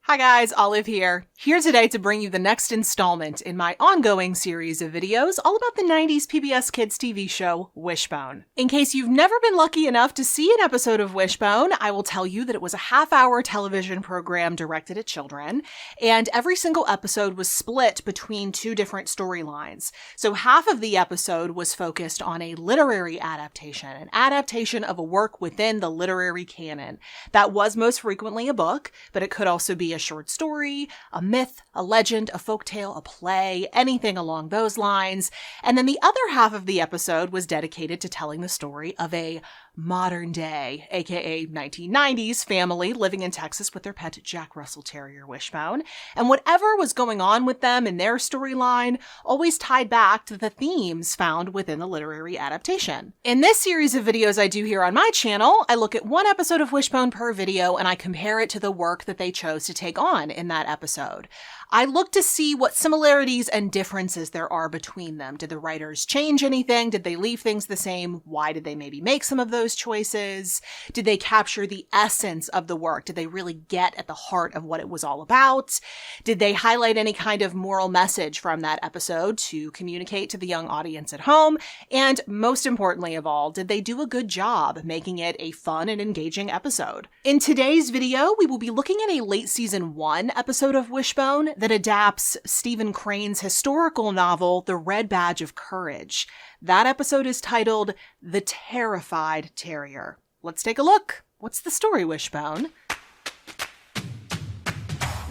Hi guys, Olive here today to bring you the next installment in my ongoing series of videos all about the 90s PBS Kids TV show, Wishbone. In case you've never been lucky enough to see an episode of Wishbone, I will tell you that it was a half-hour television program directed at children, and every single episode was split between two different storylines. So half of the episode was focused on a literary adaptation, an adaptation of a work within the literary canon. That was most frequently a book, but it could also be a short story, a myth, a legend, a folktale, a play, anything along those lines. And then the other half of the episode was dedicated to telling the story of a modern day, aka 1990s, family living in Texas with their pet Jack Russell Terrier Wishbone. And whatever was going on with them in their storyline always tied back to the themes found within the literary adaptation. In this series of videos I do here on my channel, I look at one episode of Wishbone per video and I compare it to the work that they chose to take on in that episode. I look to see what similarities and differences there are between them. Did the writers change anything? Did they leave things the same? Why did they maybe make some of those choices? Did they capture the essence of the work? Did they really get at the heart of what it was all about? Did they highlight any kind of moral message from that episode to communicate to the young audience at home? And most importantly of all, did they do a good job making it a fun and engaging episode? In today's video, we will be looking at a late season 1 episode of Wishbone that adapts Stephen Crane's historical novel, The Red Badge of Courage. That episode is titled The Terrified Terrier. Let's take a look. What's the story, Wishbone?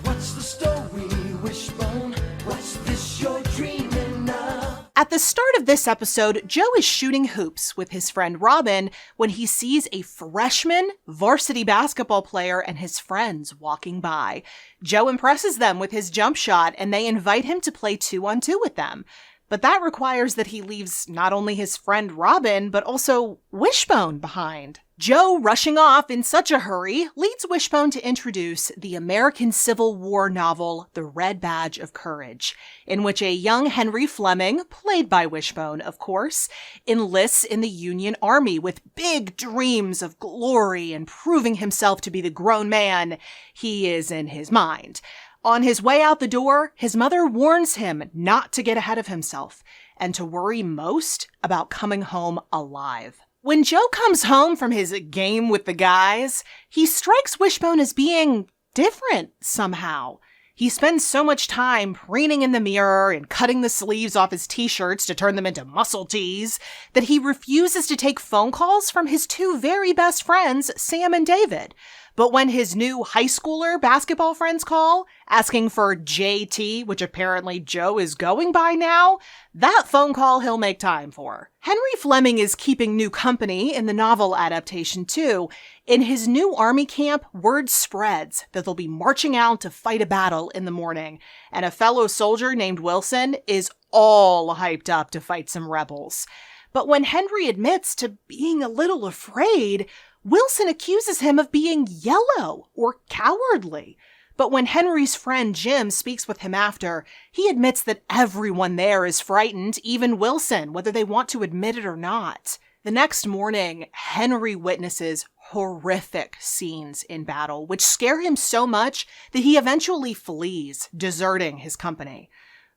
What's the story, Wishbone? What's this you're dreaming of? At the start of this episode, Joe is shooting hoops with his friend Robin when he sees a freshman varsity basketball player and his friends walking by. Joe impresses them with his jump shot and they invite him to play 2-on-2 with them. But that requires that he leaves not only his friend Robin, but also Wishbone behind. Joe, rushing off in such a hurry, leads Wishbone to introduce the American Civil War novel, The Red Badge of Courage, in which a young Henry Fleming, played by Wishbone, of course, enlists in the Union Army with big dreams of glory and proving himself to be the grown man he is in his mind. On his way out the door, his mother warns him not to get ahead of himself and to worry most about coming home alive. When Joe comes home from his game with the guys, he strikes Wishbone as being different somehow. He spends so much time preening in the mirror and cutting the sleeves off his t-shirts to turn them into muscle tees that he refuses to take phone calls from his two very best friends, Sam and David. But when his new high schooler basketball friends call, asking for JT, which apparently Joe is going by now, that phone call he'll make time for. Henry Fleming is keeping new company in the novel adaptation too. In his new army camp, word spreads that they'll be marching out to fight a battle in the morning, and a fellow soldier named Wilson is all hyped up to fight some rebels. But when Henry admits to being a little afraid, Wilson accuses him of being yellow or cowardly. But when Henry's friend Jim speaks with him after, he admits that everyone there is frightened, even Wilson, whether they want to admit it or not. The next morning, Henry witnesses horrific scenes in battle, which scare him so much that he eventually flees, deserting his company.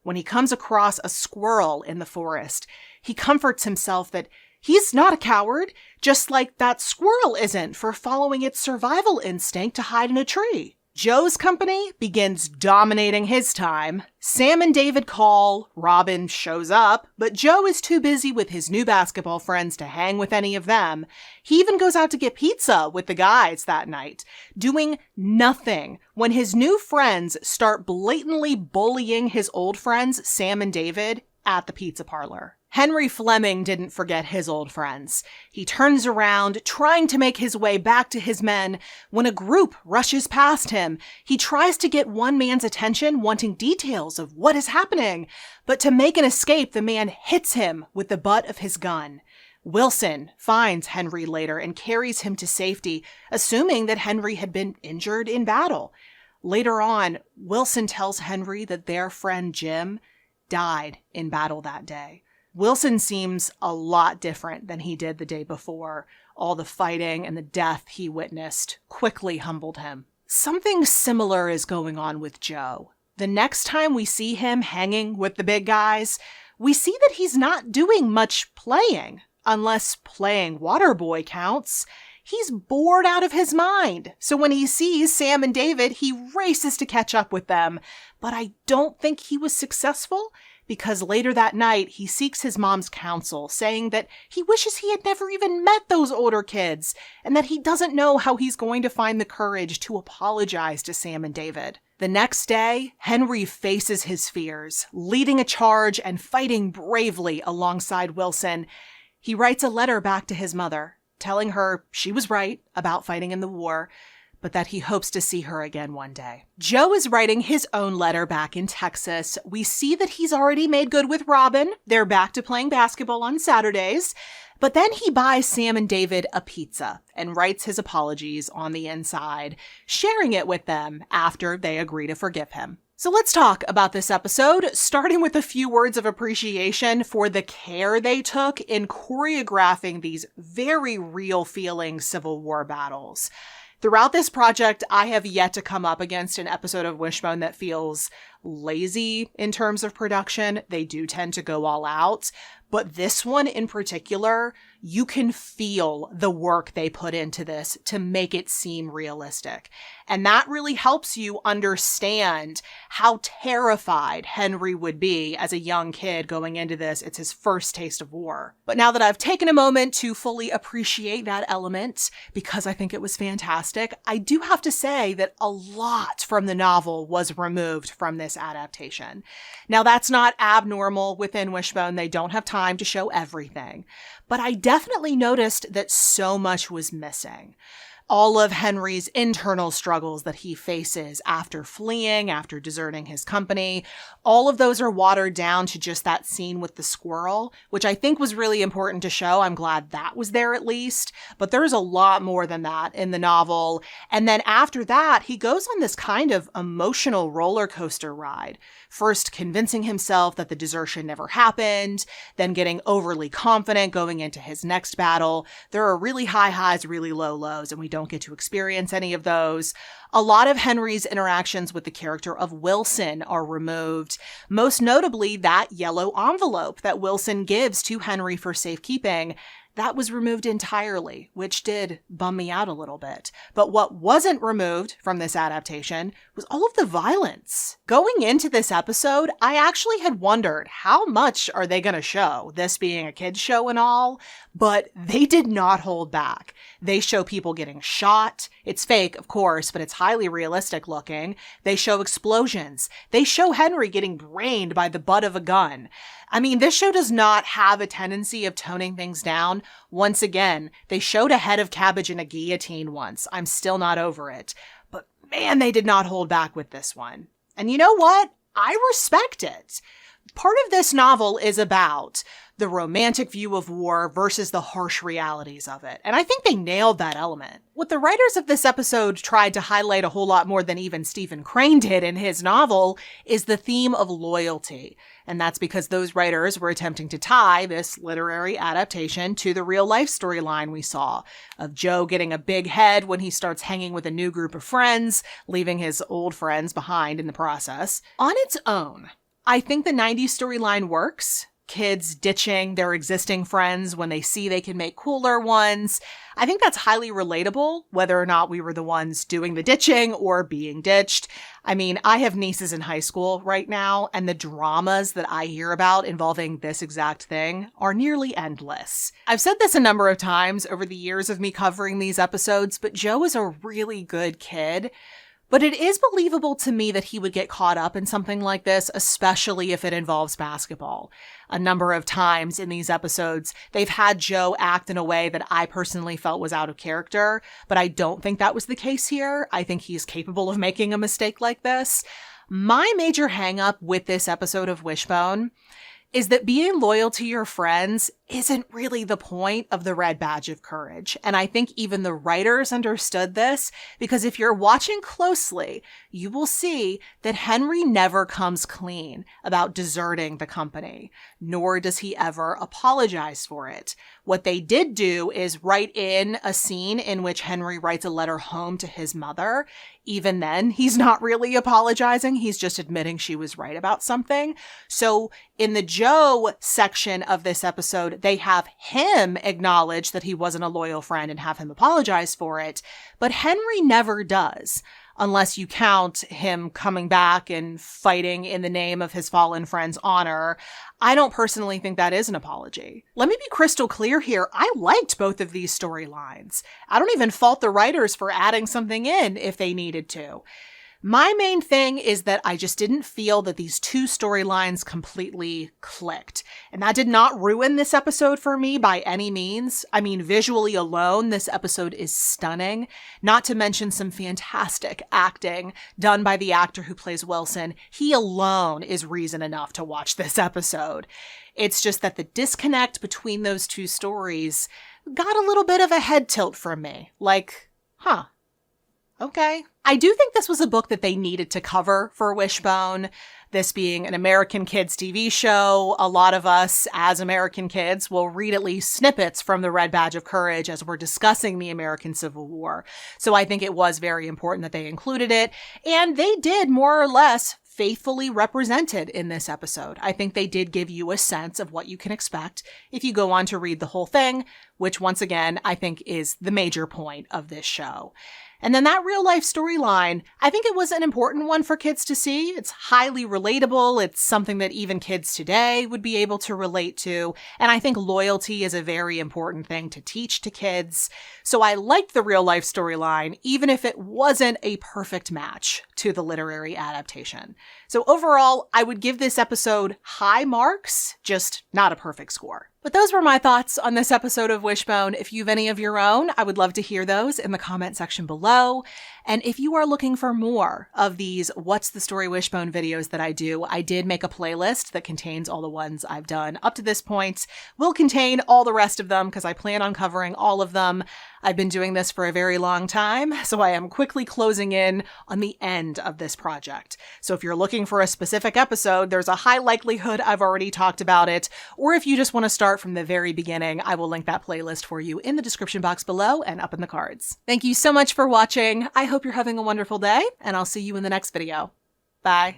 When he comes across a squirrel in the forest, he comforts himself that he's not a coward, just like that squirrel isn't for following its survival instinct to hide in a tree. Joe's company begins dominating his time. Sam and David call, Robin shows up, but Joe is too busy with his new basketball friends to hang with any of them. He even goes out to get pizza with the guys that night, doing nothing when his new friends start blatantly bullying his old friends, Sam and David, at the pizza parlor. Henry Fleming didn't forget his old friends. He turns around, trying to make his way back to his men, when a group rushes past him. He tries to get one man's attention, wanting details of what is happening, but to make an escape, the man hits him with the butt of his gun. Wilson finds Henry later and carries him to safety, assuming that Henry had been injured in battle. Later on, Wilson tells Henry that their friend Jim died in battle that day. Wilson seems a lot different than he did the day before. All the fighting and the death he witnessed quickly humbled him. Something similar is going on with Joe. The next time we see him hanging with the big guys, we see that he's not doing much playing, unless playing Waterboy counts. He's bored out of his mind. So when he sees Sam and David, he races to catch up with them. But I don't think he was successful, because later that night, he seeks his mom's counsel, saying that he wishes he had never even met those older kids, and that he doesn't know how he's going to find the courage to apologize to Sam and David. The next day, Henry faces his fears, leading a charge and fighting bravely alongside Wilson. He writes a letter back to his mother, telling her she was right about fighting in the war, but that he hopes to see her again one day. Joe is writing his own letter back in Texas. We see that he's already made good with Robin. They're back to playing basketball on Saturdays. But then he buys Sam and David a pizza and writes his apologies on the inside, sharing it with them after they agree to forgive him. So let's talk about this episode, starting with a few words of appreciation for the care they took in choreographing these very real-feeling Civil War battles. Throughout this project, I have yet to come up against an episode of Wishbone that feels lazy in terms of production. They do tend to go all out. But this one in particular, you can feel the work they put into this to make it seem realistic. And that really helps you understand how terrified Henry would be as a young kid going into this. It's his first taste of war. But now that I've taken a moment to fully appreciate that element, because I think it was fantastic, I do have to say that a lot from the novel was removed from this adaptation. Now, that's not abnormal within Wishbone. They don't have time to show everything. But I definitely noticed that so much was missing. All of Henry's internal struggles that he faces after fleeing, after deserting his company, all of those are watered down to just that scene with the squirrel, which I think was really important to show. I'm glad that was there at least, but there's a lot more than that in the novel. And then after that, he goes on this kind of emotional roller coaster ride. First convincing himself that the desertion never happened, then getting overly confident going into his next battle. There are really high highs, really low lows, and we don't get to experience any of those. A lot of Henry's interactions with the character of Wilson are removed, most notably that yellow envelope that Wilson gives to Henry for safekeeping. That was removed entirely, which did bum me out a little bit. But what wasn't removed from this adaptation was all of the violence. Going into this episode, I actually had wondered how much are they going to show, this being a kid's show and all, but they did not hold back. They show people getting shot. It's fake, of course, but it's highly realistic looking. They show explosions. They show Henry getting brained by the butt of a gun. I mean, this show does not have a tendency of toning things down. Once again, they showed a head of cabbage in a guillotine once. I'm still not over it. But man, they did not hold back with this one. And you know what? I respect it. Part of this novel is about the romantic view of war versus the harsh realities of it. And I think they nailed that element. What the writers of this episode tried to highlight a whole lot more than even Stephen Crane did in his novel is the theme of loyalty. And that's because those writers were attempting to tie this literary adaptation to the real life storyline we saw of Joe getting a big head when he starts hanging with a new group of friends, leaving his old friends behind in the process. On its own, I think the 90s storyline works. Kids ditching their existing friends when they see they can make cooler ones. I think that's highly relatable, whether or not we were the ones doing the ditching or being ditched. I mean, I have nieces in high school right now, and the dramas that I hear about involving this exact thing are nearly endless. I've said this a number of times over the years of me covering these episodes, but Joe is a really good kid. But it is believable to me that he would get caught up in something like this, especially if it involves basketball. A number of times in these episodes, they've had Joe act in a way that I personally felt was out of character, but I don't think that was the case here. I think he's capable of making a mistake like this. My major hang-up with this episode of Wishbone is that being loyal to your friends isn't really the point of the Red Badge of Courage. And I think even the writers understood this, because if you're watching closely, you will see that Henry never comes clean about deserting the company, nor does he ever apologize for it. What they did do is write in a scene in which Henry writes a letter home to his mother. Even then, he's not really apologizing. He's just admitting she was right about something. So in the Joe section of this episode, they have him acknowledge that he wasn't a loyal friend and have him apologize for it. But Henry never does, unless you count him coming back and fighting in the name of his fallen friend's honor. I don't personally think that is an apology. Let me be crystal clear here. I liked both of these storylines. I don't even fault the writers for adding something in if they needed to. My main thing is that I just didn't feel that these two storylines completely clicked. And that did not ruin this episode for me by any means. I mean, visually alone, this episode is stunning. Not to mention some fantastic acting done by the actor who plays Wilson. He alone is reason enough to watch this episode. It's just that the disconnect between those two stories got a little bit of a head tilt from me. Like, okay. I do think this was a book that they needed to cover for Wishbone. This being an American kids TV show, a lot of us as American kids will read at least snippets from the Red Badge of Courage as we're discussing the American Civil War. So I think it was very important that they included it. And they did more or less faithfully represented in this episode. I think they did give you a sense of what you can expect if you go on to read the whole thing, which once again, I think is the major point of this show. And then that real life storyline, I think it was an important one for kids to see. It's highly relatable. It's something that even kids today would be able to relate to. And I think loyalty is a very important thing to teach to kids. So I liked the real life storyline, even if it wasn't a perfect match to the literary adaptation. So overall, I would give this episode high marks, just not a perfect score. But those were my thoughts on this episode of Wishbone. If you have any of your own, I would love to hear those in the comment section below. And if you are looking for more of these What's the Story Wishbone videos that I do, I did make a playlist that contains all the ones I've done up to this point. Will contain all the rest of them because I plan on covering all of them. I've been doing this for a very long time, so I am quickly closing in on the end of this project. So if you're looking for a specific episode, there's a high likelihood I've already talked about it. Or if you just want to start from the very beginning, I will link that playlist for you in the description box below and up in the cards. Thank you so much for watching. I hope you're having a wonderful day, and I'll see you in the next video. Bye.